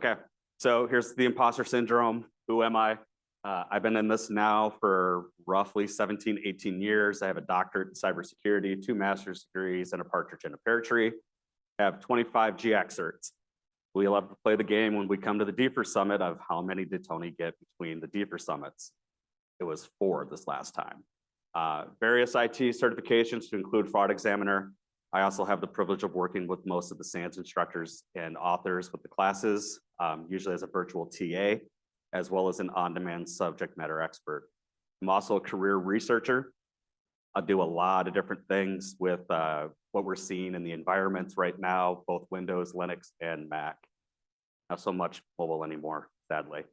Okay, so here's the imposter syndrome. Who am I? I've been in this now for roughly 17, 18 years. I have a doctorate in cybersecurity, 2 master's degrees, and a partridge in a pear tree. I have 25 GX certs. We love to play the game when we come to the DFIR summit of how many did Tony get between the DFIR summits. It was 4 this last time. Various IT certifications to include fraud examiner. I also have the privilege of working with most of the SANS instructors and authors with the classes, usually as a virtual TA, as well as an on-demand subject matter expert. I'm also a career researcher. I do a lot of different things with what we're seeing in the environments right now, both Windows, Linux, and Mac. Not so much mobile anymore, sadly.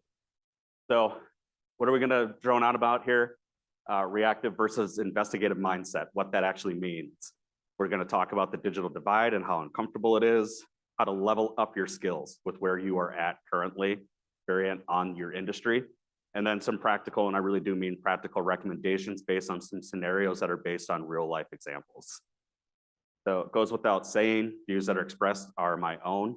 So what are we gonna drone out about here? Reactive versus investigative mindset, what that actually means. We're gonna talk about the digital divide and how uncomfortable it is, how to level up your skills with where you are at currently, variant on your industry, and then some practical, and I really do mean practical recommendations based on some scenarios that are based on real life examples. So it goes without saying, views that are expressed are my own.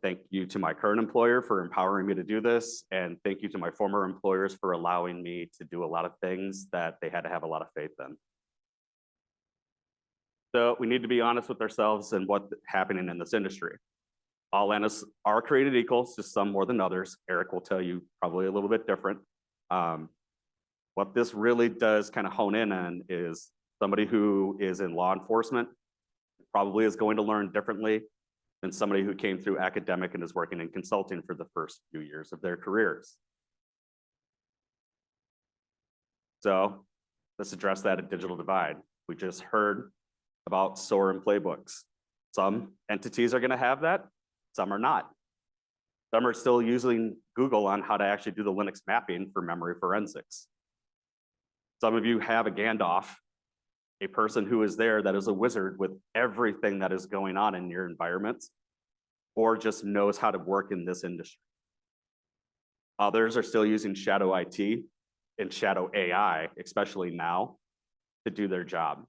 Thank you to my current employer for empowering me to do this, and thank you to my former employers for allowing me to do a lot of things that they had to have a lot of faith in. So we need to be honest with ourselves and what's happening in this industry. All analysts are created equal, just some more than others. Eric will tell you probably a little bit different. What this really does kind of hone in on is somebody who is in law enforcement probably is going to learn differently than somebody who came through academic and is working in consulting for the first few years of their careers. So let's address that digital divide. We just heard about SOAR and playbooks. Some entities are going to have that, some are not. Some are still using Google on how to actually do the Linux mapping for memory forensics. Some of you have a Gandalf, a person who is there that is a wizard with everything that is going on in your environments, or just knows how to work in this industry. Others are still using shadow IT and shadow AI, especially now, to do their job.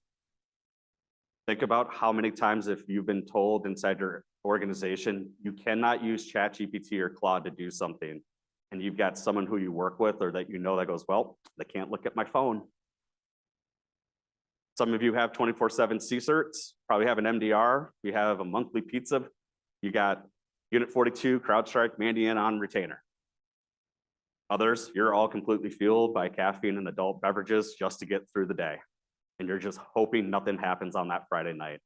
Think about how many times if you've been told inside your organization, you cannot use ChatGPT or Claude to do something, and you've got someone who you work with or that you know that goes, well, they can't look at my phone. Some of you have 24/7 CCerts, probably have an MDR, you have a monthly pizza, you got Unit 42, CrowdStrike, Mandiant on retainer. Others, you're all completely fueled by caffeine and adult beverages just to get through the day. And you're just hoping nothing happens on that Friday night.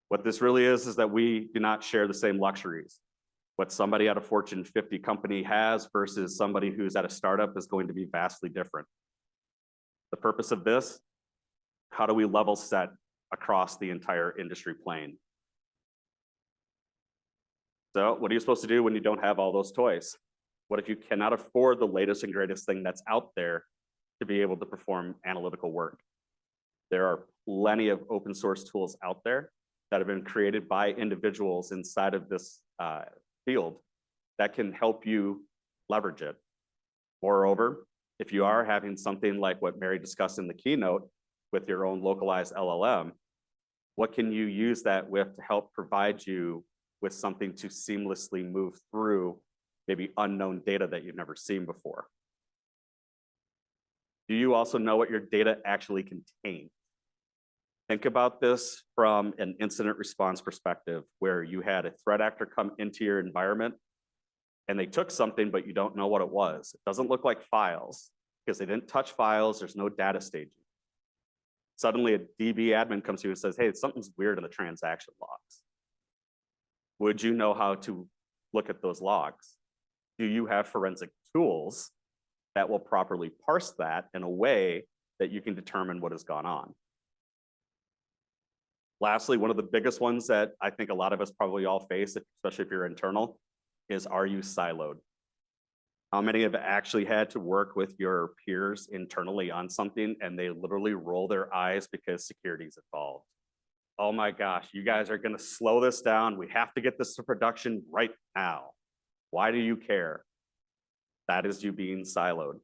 What this really is that we do not share the same luxuries. What somebody at a Fortune 50 company has versus somebody who's at a startup is going to be vastly different. The purpose of this, how do we level set across the entire industry plane? So what are you supposed to do when you don't have all those toys? What if you cannot afford the latest and greatest thing that's out there to be able to perform analytical work? There are plenty of open source tools out there that have been created by individuals inside of this field that can help you leverage it. Moreover, if you are having something like what Mary discussed in the keynote with your own localized LLM, what can you use that with to help provide you with something to seamlessly move through maybe unknown data that you've never seen before? Do you also know what your data actually contains? Think about this from an incident response perspective, where you had a threat actor come into your environment and they took something, but you don't know what it was. It doesn't look like files because they didn't touch files. There's no data staging. Suddenly a DB admin comes to you and says, hey, something's weird in the transaction logs. Would you know how to look at those logs? Do you have forensic tools that will properly parse that in a way that you can determine what has gone on? Lastly, one of the biggest ones that I think a lot of us probably all face, especially if you're internal, is are you siloed? How many have actually had to work with your peers internally on something and they literally roll their eyes because security is involved? Oh my gosh, you guys are gonna slow this down. We have to get this to production right now. Why do you care? That is you being siloed.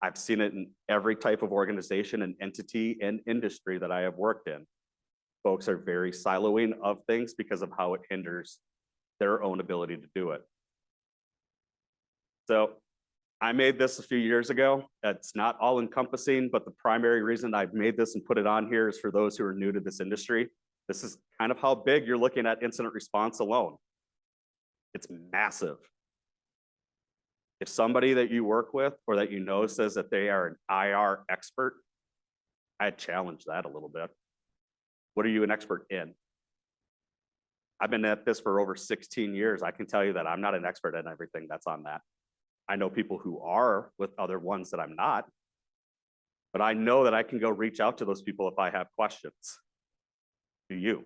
I've seen it in every type of organization and entity and industry that I have worked in. Folks are very siloing of things because of how it hinders their own ability to do it. So I made this a few years ago. It's not all encompassing, but the primary reason I've made this and put it on here is for those who are new to this industry. This is kind of how big you're looking at incident response alone. It's massive. If somebody that you work with or that you know says that they are an IR expert, I'd challenge that a little bit. What are you an expert in? I've been at this for over 16 years. I can tell you that I'm not an expert in everything that's on that. I know people who are with other ones that I'm not, but I know that I can go reach out to those people if I have questions. Do you?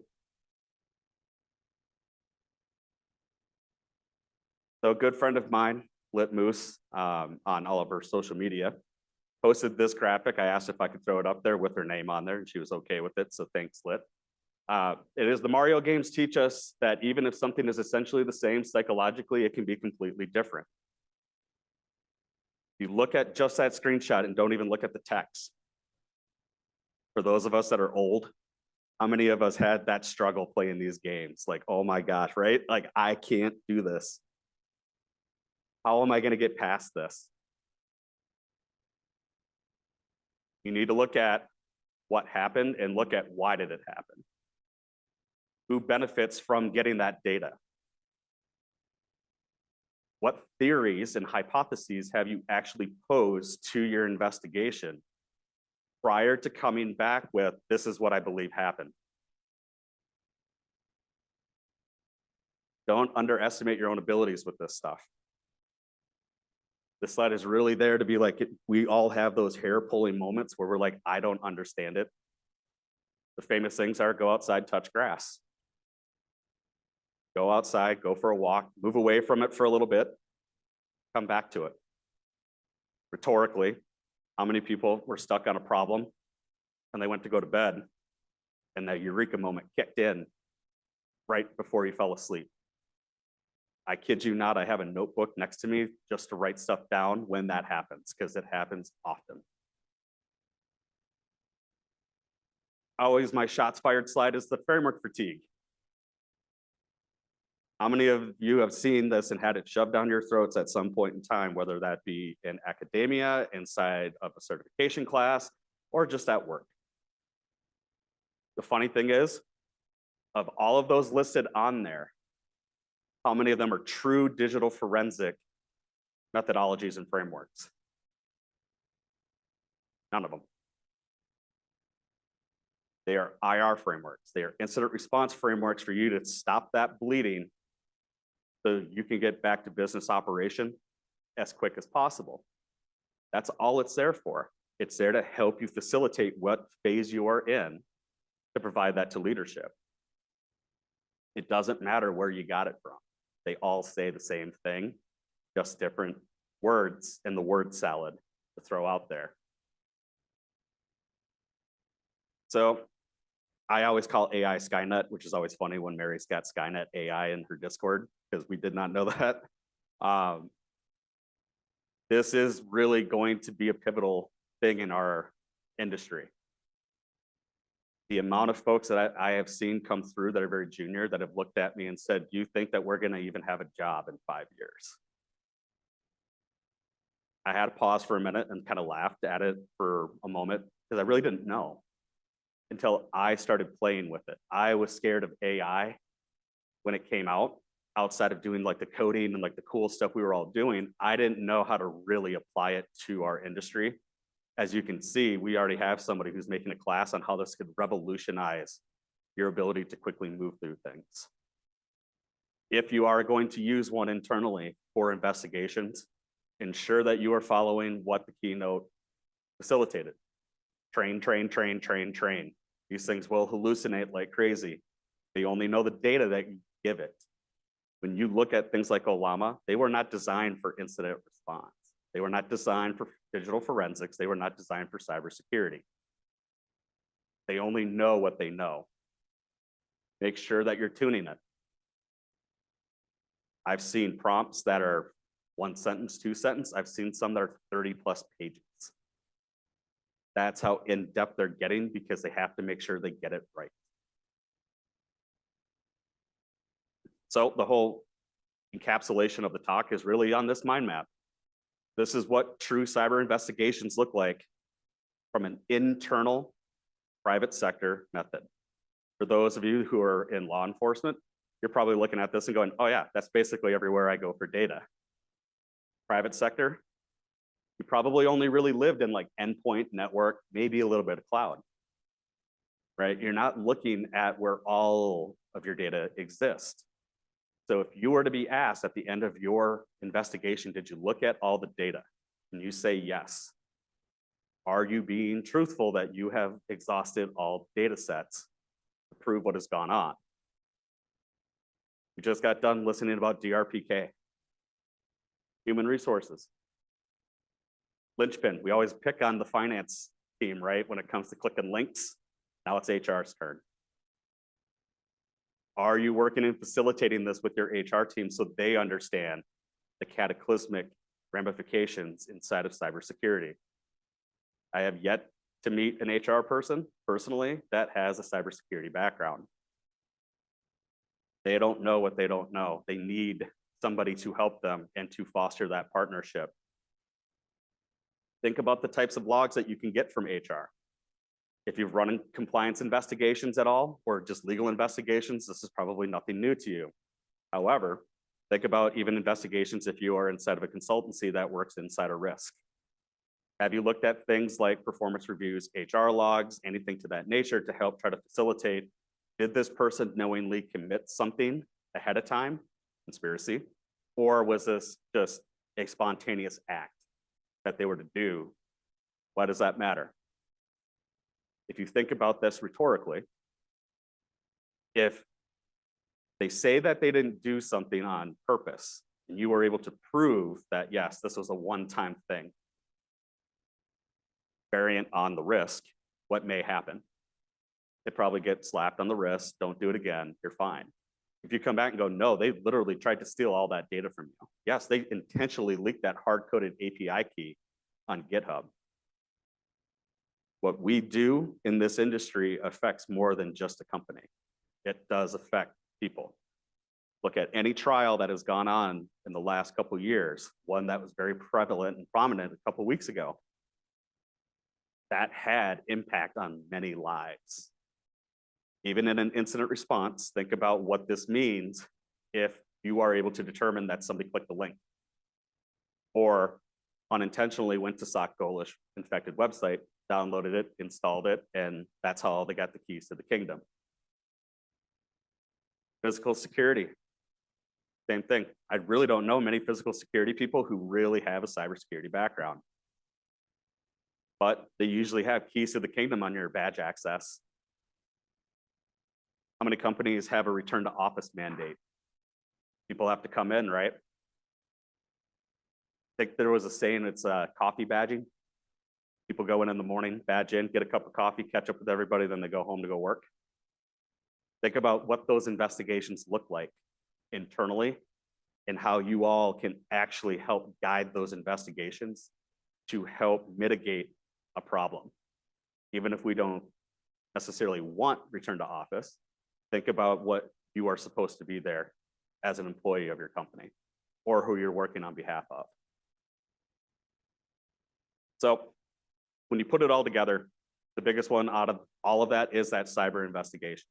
So a good friend of mine, Lit Moose, on all of her social media, posted this graphic. I asked if I could throw it up there with her name on there, and she was okay with it, so thanks, Lit. It is the Mario games teach us that even if something is essentially the same, psychologically, it can be completely different. You look at just that screenshot and don't even look at the text. For those of us that are old, how many of us had that struggle playing these games? Like, oh my gosh, right? Like, I can't do this. How am I going to get past this? You need to look at what happened and look at why did it happen? Who benefits from getting that data? What theories and hypotheses have you actually posed to your investigation prior to coming back with, this is what I believe happened? Don't underestimate your own abilities with this stuff. This slide is really there to be like, we all have those hair-pulling moments where we're like, I don't understand it. The famous things are go outside, touch grass. Go outside, go for a walk, move away from it for a little bit, come back to it. Rhetorically, how many people were stuck on a problem and they went to go to bed and that eureka moment kicked in right before you fell asleep? I kid you not, I have a notebook next to me just to write stuff down when that happens, because it happens often. Always my shots fired slide is the framework fatigue. How many of you have seen this and had it shoved down your throats at some point in time, whether that be in academia, inside of a certification class, or just at work? The funny thing is, of all of those listed on there, how many of them are true digital forensic methodologies and frameworks? None of them. They are IR frameworks. They are incident response frameworks for you to stop that bleeding so you can get back to business operation as quick as possible. That's all it's there for. It's there to help you facilitate what phase you are in to provide that to leadership. It doesn't matter where you got it from. They all say the same thing, just different words in the word salad to throw out there. So I always call AI Skynet, which is always funny when Mary's got Skynet AI in her Discord, because we did not know that. This is really going to be a pivotal thing in our industry. The amount of folks that I have seen come through that are very junior that have looked at me and said, do you think that we're going to even have a job in 5 years? I had to pause for a minute and kind of laughed at it for a moment because I really didn't know until I started playing with it. I was scared of AI when it came out. Outside of doing like the coding and like the cool stuff we were all doing, I didn't know how to really apply it to our industry. As you can see, we already have somebody who's making a class on how this could revolutionize your ability to quickly move through things. If you are going to use one internally for investigations, ensure that you are following what the keynote facilitated. Train, train, train, train, train. These things will hallucinate like crazy. They only know the data that you give it. When you look at things like Olama, they were not designed for incident response. They were not designed for digital forensics. They were not designed for cybersecurity. They only know what they know. Make sure that you're tuning it. I've seen prompts that are 1 sentence, 2 sentence. I've seen some that are 30+ pages. That's how in-depth they're getting because they have to make sure they get it right. So the whole encapsulation of the talk is really on this mind map. This is what true cyber investigations look like from an internal private sector method. For those of you who are in law enforcement, you're probably looking at this and going, oh yeah, that's basically everywhere I go for data. Private sector, you probably only really lived in like endpoint, network, maybe a little bit of cloud, right? You're not looking at where all of your data exists. So if you were to be asked at the end of your investigation, did you look at all the data? And you say yes. Are you being truthful that you have exhausted all data sets to prove what has gone on? We just got done listening about DRPK. Human resources. Linchpin, we always pick on the finance team, right? When it comes to clicking links, now it's HR's turn. Are you working and facilitating this with your HR team so they understand the cataclysmic ramifications inside of cybersecurity? I have yet to meet an HR person personally that has a cybersecurity background. They don't know what they don't know. They need somebody to help them and to foster that partnership. Think about the types of logs that you can get from HR. If you've run compliance investigations at all, or just legal investigations, this is probably nothing new to you. However, think about even investigations if you are inside of a consultancy that works inside a risk. Have you looked at things like performance reviews, HR logs, anything to that nature to help try to facilitate, did this person knowingly commit something ahead of time, conspiracy, or was this just a spontaneous act that they were to do? Why does that matter? If you think about this rhetorically, if they say that they didn't do something on purpose, and you were able to prove that, yes, this was a one-time thing, variant on the risk, what may happen? They probably get slapped on the wrist, don't do it again, you're fine. If you come back and go, no, they literally tried to steal all that data from you. Yes, they intentionally leaked that hard-coded API key on GitHub. What we do in this industry affects more than just a company. It does affect people. Look at any trial that has gone on in the last couple of years, one that was very prevalent and prominent a couple of weeks ago. That had impact on many lives. Even in an incident response, think about what this means if you are able to determine that somebody clicked the link or unintentionally went to SOC-Golish infected website, downloaded it, installed it, and that's how they got the keys to the kingdom. Physical security, same thing. I really don't know many physical security people who really have a cybersecurity background, but they usually have keys to the kingdom on your badge access. How many companies have a return to office mandate? People have to come in, right? I think there was a saying, it's coffee badging. People go in the morning, badge in, get a cup of coffee, catch up with everybody, then they go home to go work. Think about what those investigations look like internally and how you all can actually help guide those investigations to help mitigate a problem. Even if we don't necessarily want return to office, think about what you are supposed to be there as an employee of your company or who you're working on behalf of. So when you put it all together, the biggest one out of all of that is that cyber investigation.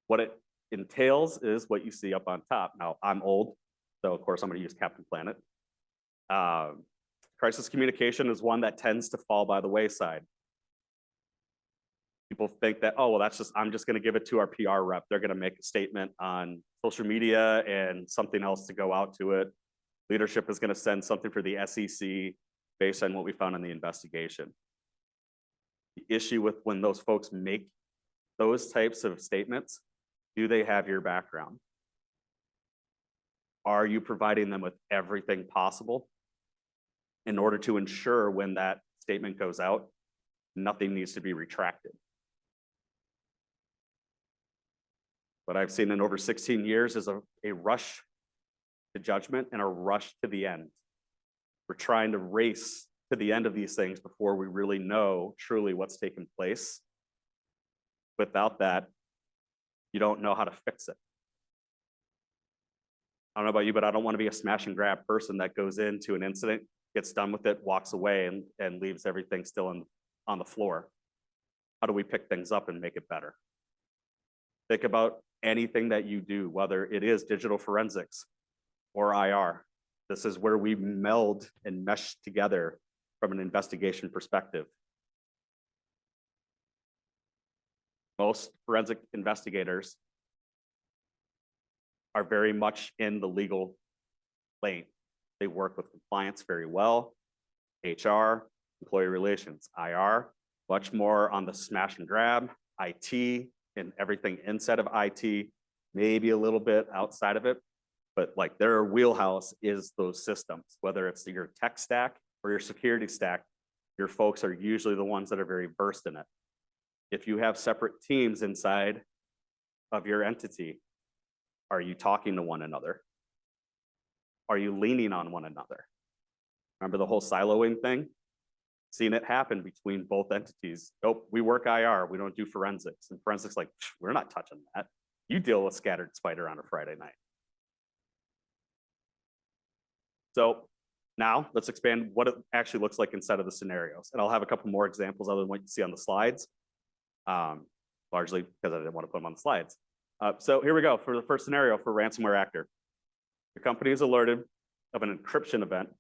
What it entails is what you see up on top. Now, I'm old, so of course I'm going to use Captain Planet. Crisis communication is one that tends to fall by the wayside. People think that, oh, well, that's just, I'm just going to give it to our PR rep. They're going to make a statement on social media and something else to go out to it. Leadership is going to send something for the SEC based on what we found in the investigation. The issue with when those folks make those types of statements, do they have your background? Are you providing them with everything possible in order to ensure when that statement goes out, nothing needs to be retracted? What I've seen in over 16 years is a rush to judgment and a rush to the end. We're trying to race to the end of these things before we really know truly what's taken place. Without that, you don't know how to fix it. I don't know about you, but I don't want to be a smash and grab person that goes into an incident, gets done with it, walks away, and leaves everything still on the floor. How do we pick things up and make it better? Think about anything that you do, whether it is digital forensics or IR. This is where we meld and mesh together from an investigation perspective. Most forensic investigators are very much in the legal lane. They work with compliance very well, HR, employee relations, IR, much more on the smash and grab, IT, and everything inside of IT, maybe a little bit outside of it, but like their wheelhouse is those systems, whether it's your tech stack or your security stack, your folks are usually the ones that are very versed in it. If you have separate teams inside of your entity, are you talking to one another? Are you leaning on one another? Remember the whole siloing thing? Seen it happen between both entities. Nope, we work IR, we don't do forensics. And forensics like, we're not touching that. You deal with scattered spider on a Friday night. So now let's expand what it actually looks like inside of the scenarios. And I'll have a couple more examples other than what you see on the slides, largely because I didn't want to put them on the slides. So here we go for the first scenario for ransomware actor. Your company is alerted of an encryption event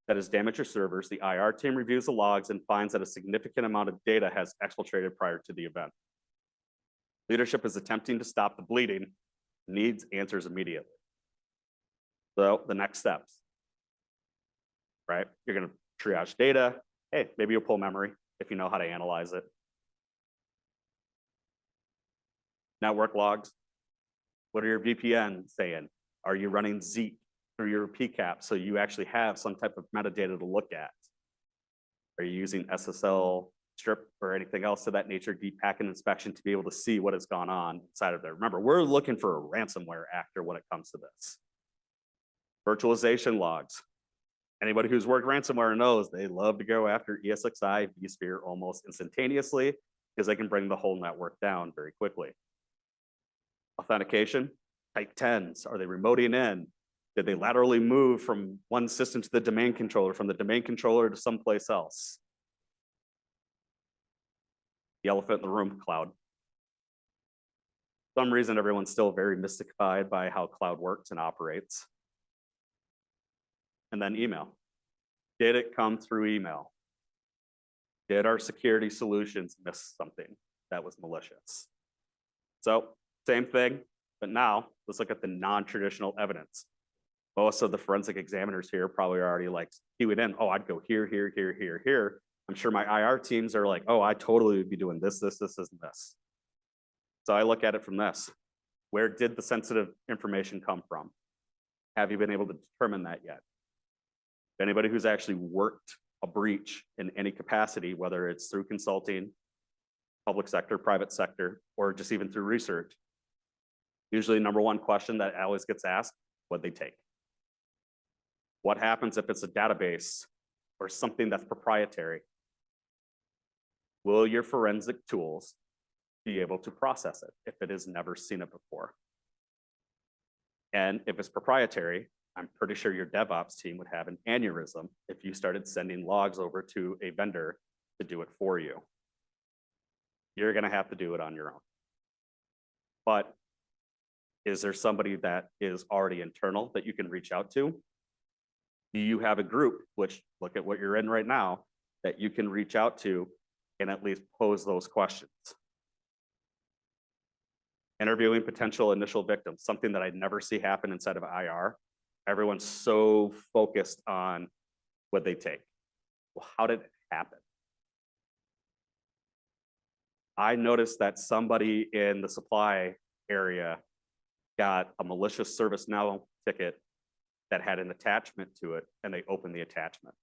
that has damaged your servers. The IR team reviews the logs and finds that a significant amount of data has exfiltrated prior to the event. Leadership is attempting to stop the bleeding, needs answers immediately. So the next steps, right? You're going to triage data. Hey, maybe you'll pull memory if you know how to analyze it. Network logs. What are your VPN saying? Are you running Zeek through your PCAP so you actually have some type of metadata to look at? Are you using SSL strip or anything else of that nature, deep packet inspection, to be able to see what has gone on inside of there? Remember, we're looking for a ransomware actor when it comes to this. Virtualization logs. Anybody who's worked ransomware knows they love to go after ESXi, vSphere almost instantaneously because they can bring the whole network down very quickly. Authentication, type 10s, are they remoting in? Did they laterally move from one system to the domain controller, from the domain controller to someplace else? The elephant in the room, cloud. For some reason, everyone's still very mystified by how cloud works and operates. And then email. Did it come through email? Did our security solutions miss something that was malicious? So same thing, but now let's look at the non-traditional evidence. Most of the forensic examiners here probably are already like queuing in. Oh, I'd go here, here, here, here, here. I'm sure my IR teams are like, oh, I totally would be doing this, this, this, and this. So I look at it from this. Where did the sensitive information come from? Have you been able to determine that yet? Anybody who's actually worked a breach in any capacity, whether it's through consulting, public sector, private sector, or just even through research, usually number one question that always gets asked, what'd they take? What happens if it's a database or something that's proprietary? Will your forensic tools be able to process it if it has never seen it before? And if it's proprietary, I'm pretty sure your DevOps team would have an aneurysm if you started sending logs over to a vendor to do it for you. You're going to have to do it on your own. But is there somebody that is already internal that you can reach out to? Do you have a group, which look at what you're in right now, that you can reach out to and at least pose those questions? Interviewing potential initial victims, something that I never see happen inside of IR. Everyone's so focused on what they take. Well, how did it happen? I noticed that somebody in the supply area got a malicious ServiceNow ticket that had an attachment to it, and they opened the attachment.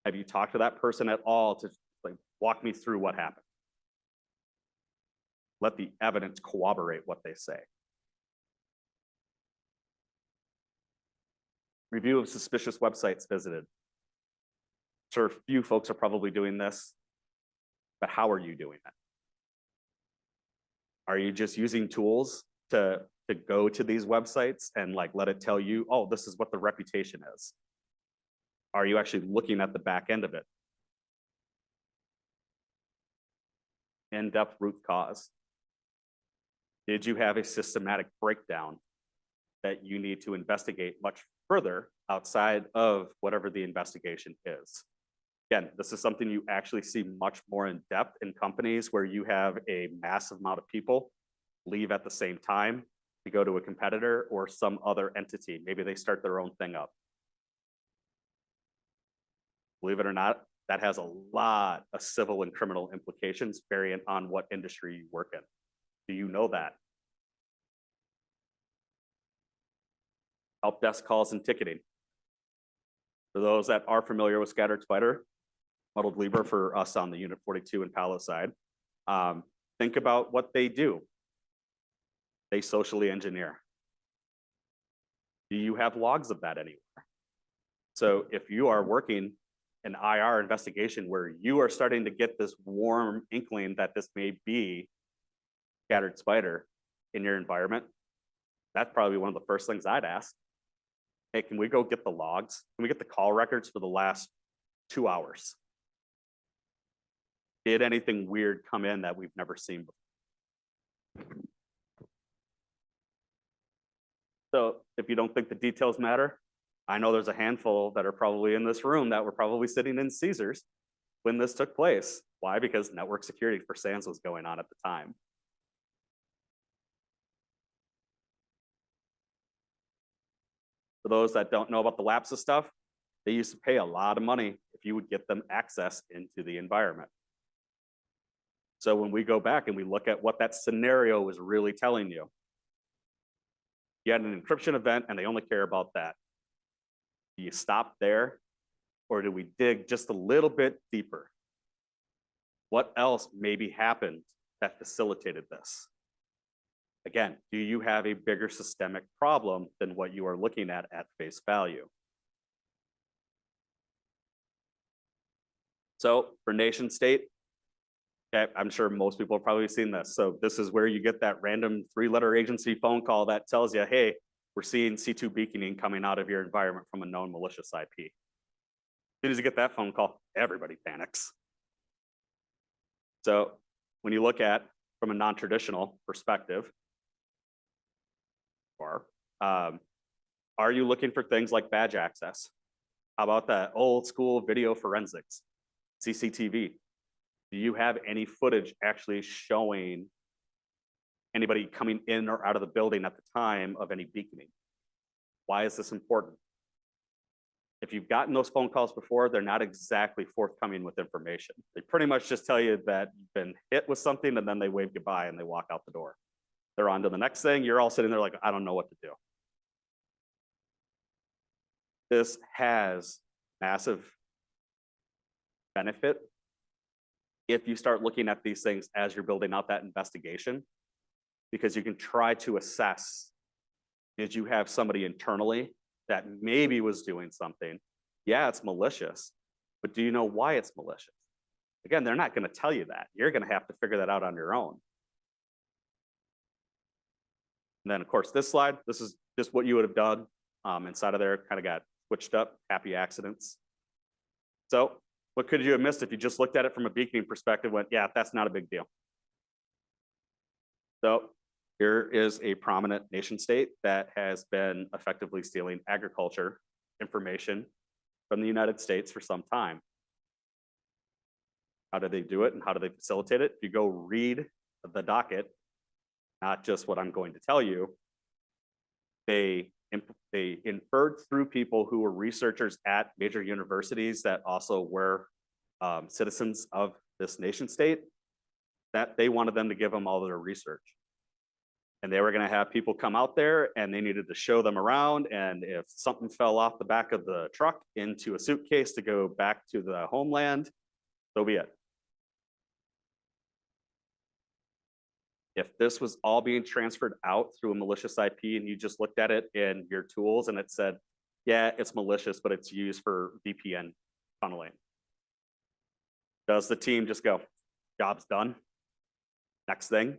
Have you talked to that person at all to like walk me through what happened? Let the evidence corroborate what they say. Review of suspicious websites visited. Sure, few folks are probably doing this, but how are you doing it? Are you just using tools to to go to these websites and like let it tell you, oh, this is what the reputation is? Are you actually looking at the back end of it? In-depth root cause. Did you have a systematic breakdown that you need to investigate much further outside of whatever the investigation is? Again, this is something you actually see much more in depth in companies where you have a massive amount of people leave at the same time to go to a competitor or some other entity. Maybe they start their own thing up. Believe it or not, that has a lot of civil and criminal implications variant on what industry you work in. Do you know that? Help desk calls and ticketing. For those that are familiar with Scattered Spider, muddled Libra for us on the Unit 42 and Palo side, think about what they do. They socially engineer. Do you have logs of that anywhere? So if you are working an IR investigation where you are starting to get this warm inkling that this may be Scattered Spider in your environment, that's probably one of the first things I'd ask. Hey, can we go get the logs? Can we get the call records for the last 2 hours? Did anything weird come in that we've never seen before? So if you don't think the details matter, I know there's a handful that are probably in this room that were probably sitting in Caesars when this took place. Why? Because network security for SANS was going on at the time. For those that don't know about the lapses stuff, they used to pay a lot of money if you would get them access into the environment. So when we go back and we look at what that scenario was really telling you, you had an encryption event and they only care about that. Do you stop there or do we dig just a little bit deeper? What else maybe happened that facilitated this? Again, do you have a bigger systemic problem than what you are looking at face value? So for nation state, okay, I'm sure most people have probably seen this. So this is where you get that random 3-letter agency phone call that tells you, hey, we're seeing C2 beaconing coming out of your environment from a known malicious IP. As soon as you get that phone call, everybody panics. So when you look at from a non-traditional perspective, are you looking for things like badge access? How about that old school video forensics, CCTV? Do you have any footage actually showing anybody coming in or out of the building at the time of any beaconing? Why is this important? If you've gotten those phone calls before, they're not exactly forthcoming with information. They pretty much just tell you that you've been hit with something and then they wave goodbye and they walk out the door. They're on to the next thing. You're all sitting there like, I don't know what to do. This has massive benefit if you start looking at these things as you're building out that investigation, because you can try to assess, did you have somebody internally that maybe was doing something? Yeah, it's malicious, but do you know why it's malicious? Again, they're not going to tell you that. You're going to have to figure that out on your own. And then, of course, this slide, this is just what you would have done inside of there, kind of got switched up, happy accidents. So what could you have missed if you just looked at it from a beaconing perspective, went, yeah, that's not a big deal. So here is a prominent nation state that has been effectively stealing agriculture information from the United States for some time. How do they do it and how do they facilitate it? If you go read the docket, not just what I'm going to tell you, they inferred through people who were researchers at major universities that also were citizens of this nation state, that they wanted them to give them all their research. And they were going to have people come out there and they needed to show them around. And if something fell off the back of the truck into a suitcase to go back to the homeland, so be it. If this was all being transferred out through a malicious IP and you just looked at it in your tools and it said, yeah, it's malicious, but it's used for VPN tunneling, does the team just go, job's done, next thing?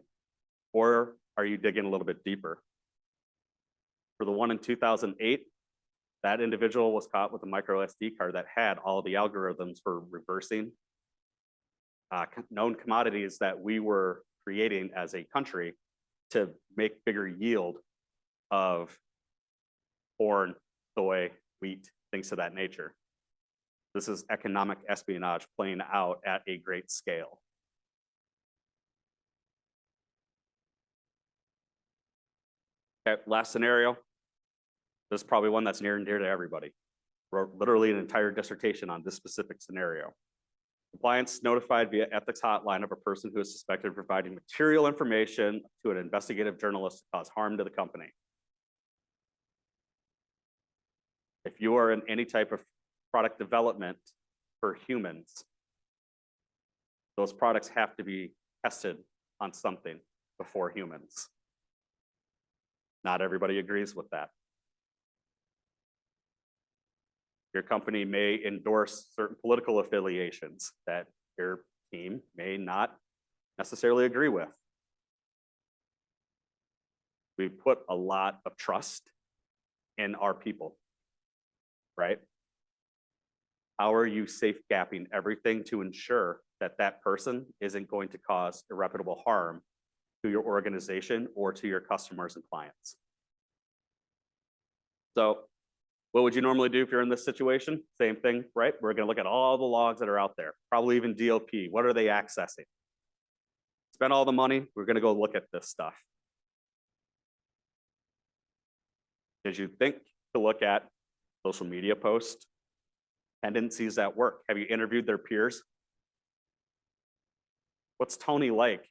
Or are you digging a little bit deeper? For the one in 2008, that individual was caught with a micro SD card that had all the algorithms for reversing known commodities that we were creating as a country to make bigger yield of corn, soy, wheat, things of that nature. This is economic espionage playing out at a great scale. Okay, last scenario. This is probably one that's near and dear to everybody. Wrote literally an entire dissertation on this specific scenario. Compliance notified via ethics hotline of a person who is suspected of providing material information to an investigative journalist to cause harm to the company. If you are in any type of product development for humans, those products have to be tested on something before humans. Not everybody agrees with that. Your company may endorse certain political affiliations that your team may not necessarily agree with. We put a lot of trust in our people, right? How are you safegapping everything to ensure that that person isn't going to cause irreparable harm to your organization or to your customers and clients? So what would you normally do if you're in this situation? Same thing, right? We're going to look at all the logs that are out there, probably even DLP. What are they accessing? Spend all the money. We're going to go look at this stuff. Did you think to look at social media posts, tendencies at work? Have you interviewed their peers? What's Tony like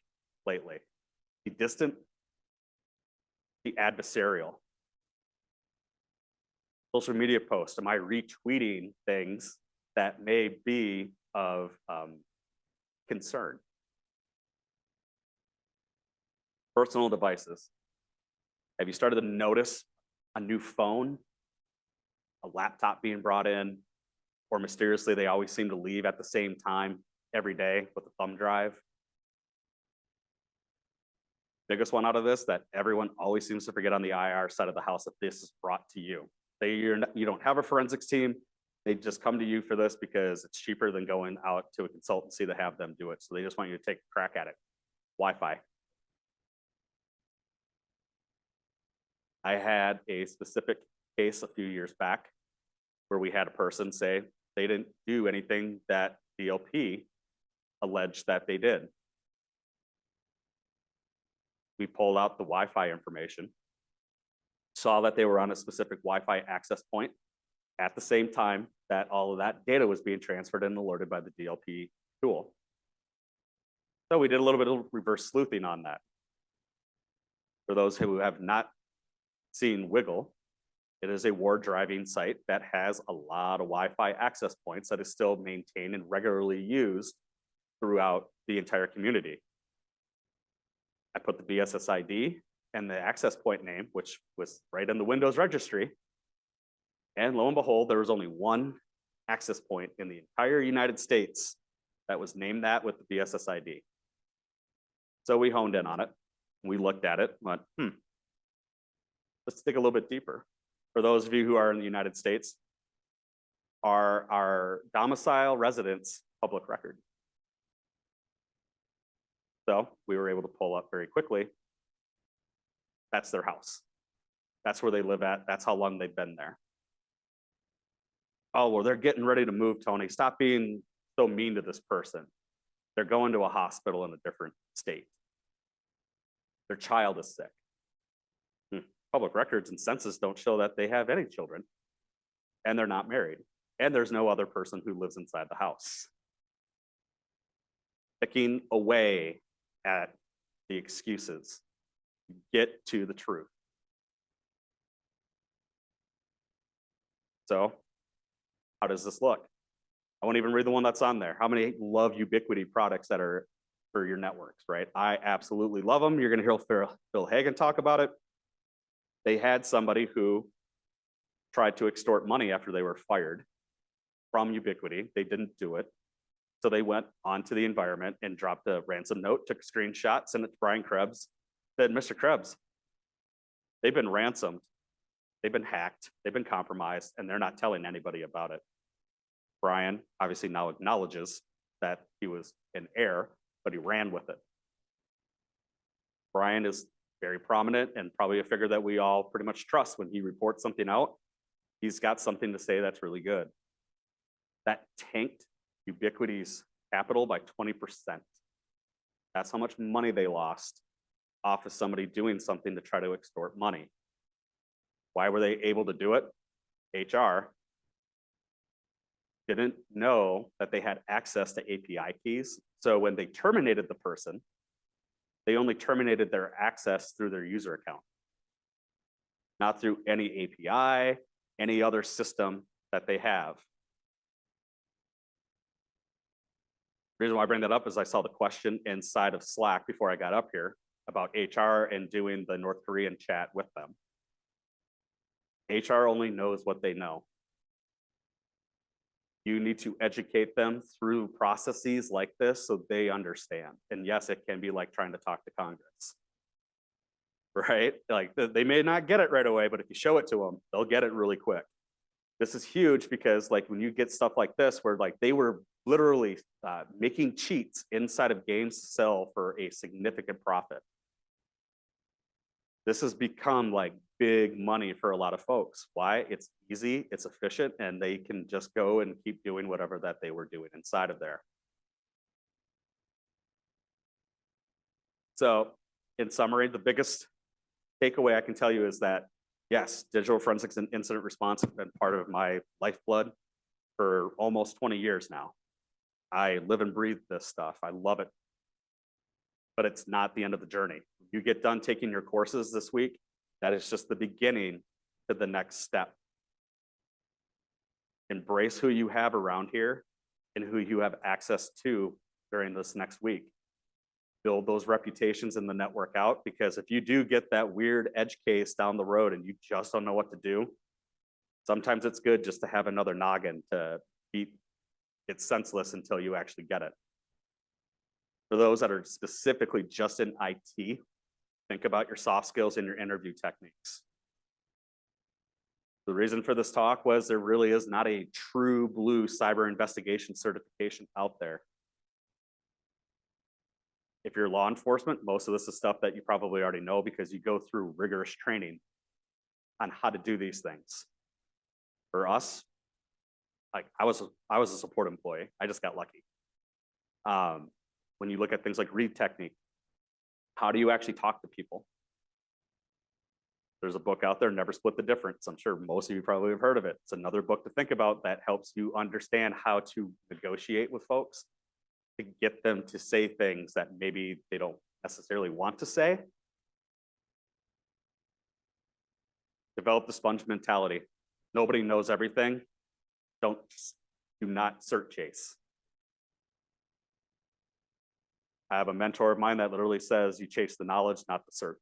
lately? The distant, the adversarial. Social media posts, am I retweeting things that may be of concern? Personal devices. Have you started to notice a new phone, a laptop being brought in, or mysteriously they always seem to leave at the same time every day with a thumb drive? Biggest one out of this that everyone always seems to forget on the IR side of the house that this is brought to you. You don't have a forensics team. They just come to you for this because it's cheaper than going out to a consultancy to have them do it. So they just want you to take a crack at it. Wi-Fi. I had a specific case a few years back where we had a person say they didn't do anything that DLP alleged that they did. We pulled out the Wi-Fi information, saw that they were on a specific Wi-Fi access point at the same time that all of that data was being transferred and alerted by the DLP tool. So we did a little bit of reverse sleuthing on that. For those who have not seen Wiggle, it is a war driving site that has a lot of Wi-Fi access points that is still maintained and regularly used throughout the entire community. I put the BSSID and the access point name, which was right in the Windows registry. And lo and behold, there was only one access point in the entire United States that was named that with the BSSID. So we honed in on it. We looked at it, went, let's dig a little bit deeper. For those of you who are in the United States, are our domicile residents public record? So we were able to pull up very quickly. That's their house. That's where they live at. That's how long they've been there. Oh, well, they're getting ready to move, Tony. Stop being so mean to this person. They're going to a hospital in a different state. Their child is sick. Public records and census don't show that they have any children. And they're not married. And there's no other person who lives inside the house. Picking away at the excuses. Get to the truth. So, how does this look? I won't even read the one that's on there. How many love Ubiquity products that are for your networks, right? I absolutely love them. You're going to hear Phil Hagen talk about it. They had somebody who tried to extort money after they were fired from Ubiquity. They didn't do it. So they went onto the environment and dropped a ransom note, took a screenshot, sent it to Brian Krebs, said, Mr. Krebs, they've been ransomed. they've been hacked, they've been compromised, and they're not telling anybody about it. Brian obviously now acknowledges that he was in error, but he ran with it. Brian is very prominent and probably a figure that we all pretty much trust. When he reports something out, he's got something to say that's really good. That tanked Ubiquity's capital by 20%. That's how much money they lost off of somebody doing something to try to extort money. Why were they able to do it? HR didn't know that they had access to API keys. So when they terminated the person, they only terminated their access through their user account, not through any API, any other system that they have. The reason why I bring that up is I saw the question inside of Slack before I got up here about HR and doing the North Korean chat with them. HR only knows what they know. You need to educate them through processes like this so they understand. And yes, it can be like trying to talk to Congress, right? Like they may not get it right away, but if you show it to them, they'll get it really quick. This is huge because like when you get stuff like this, where like they were literally making cheats inside of games to sell for a significant profit. This has become like big money for a lot of folks. Why? It's easy, it's efficient, and they can just go and keep doing whatever that they were doing inside of there. So in summary, the biggest takeaway I can tell you is that, yes, digital forensics and incident response have been part of my lifeblood for almost 20 years now. I live and breathe this stuff. I love it. But it's not the end of the journey. You get done taking your courses this week, that is just the beginning to the next step. Embrace who you have around here and who you have access to during this next week. Build those reputations in the network out, because if you do get that weird edge case down the road and you just don't know what to do, sometimes it's good just to have another noggin to beat it senseless until you actually get it. For those that are specifically just in IT, think about your soft skills and your interview techniques. The reason for this talk was there really is not a true blue cyber investigation certification out there. If you're law enforcement, most of this is stuff that you probably already know because you go through rigorous training on how to do these things. For us, like I was a support employee. I just got lucky. When you look at things like read technique, how do you actually talk to people? There's a book out there, Never Split the Difference. I'm sure most of you probably have heard of it. It's another book to think about that helps you understand how to negotiate with folks to get them to say things that maybe they don't necessarily want to say. Develop the sponge mentality. Nobody knows everything. Do not cert chase. I have a mentor of mine that literally says you chase the knowledge, not the cert.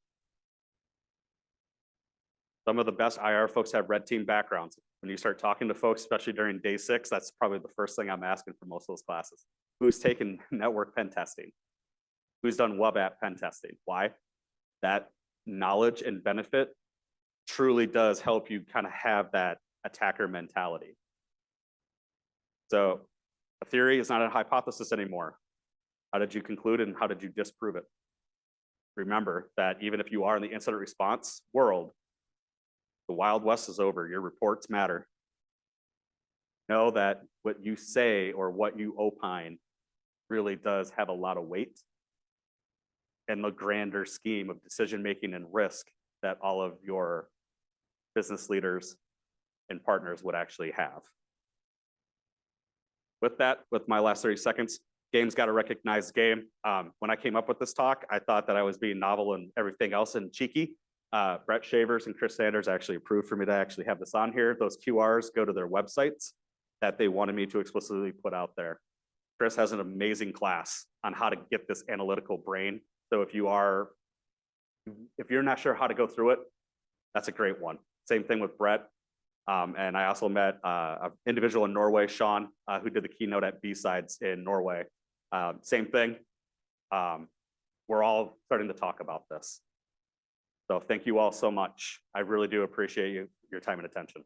Some of the best IR folks have red team backgrounds. When you start talking to folks, especially during day 6, that's probably the first thing I'm asking for most of those classes. Who's taken network pen testing? Who's done web app pen testing? Why? That knowledge and benefit truly does help you kind of have that attacker mentality. So a theory is not a hypothesis anymore. How did you conclude and how did you disprove it? Remember that even if you are in the incident response world, the Wild West is over. Your reports matter. Know that what you say or what you opine really does have a lot of weight in the grander scheme of decision-making and risk that all of your business leaders and partners would actually have. With that, with my last 30 seconds, game's got to recognize the game. When I came up with this talk, I thought that I was being novel and everything else and cheeky. Brett Shavers and Chris Sanders actually approved for me to actually have this on here. Those QRs go to their websites that they wanted me to explicitly put out there. Chris has an amazing class on how to get this analytical brain. So if you're not sure how to go through it, that's a great one. Same thing with Brett. And I also met an individual in Norway, Sean, who did the keynote at B-Sides in Norway. Same thing. We're all starting to talk about this. So thank you all so much. I really do appreciate your time and attention.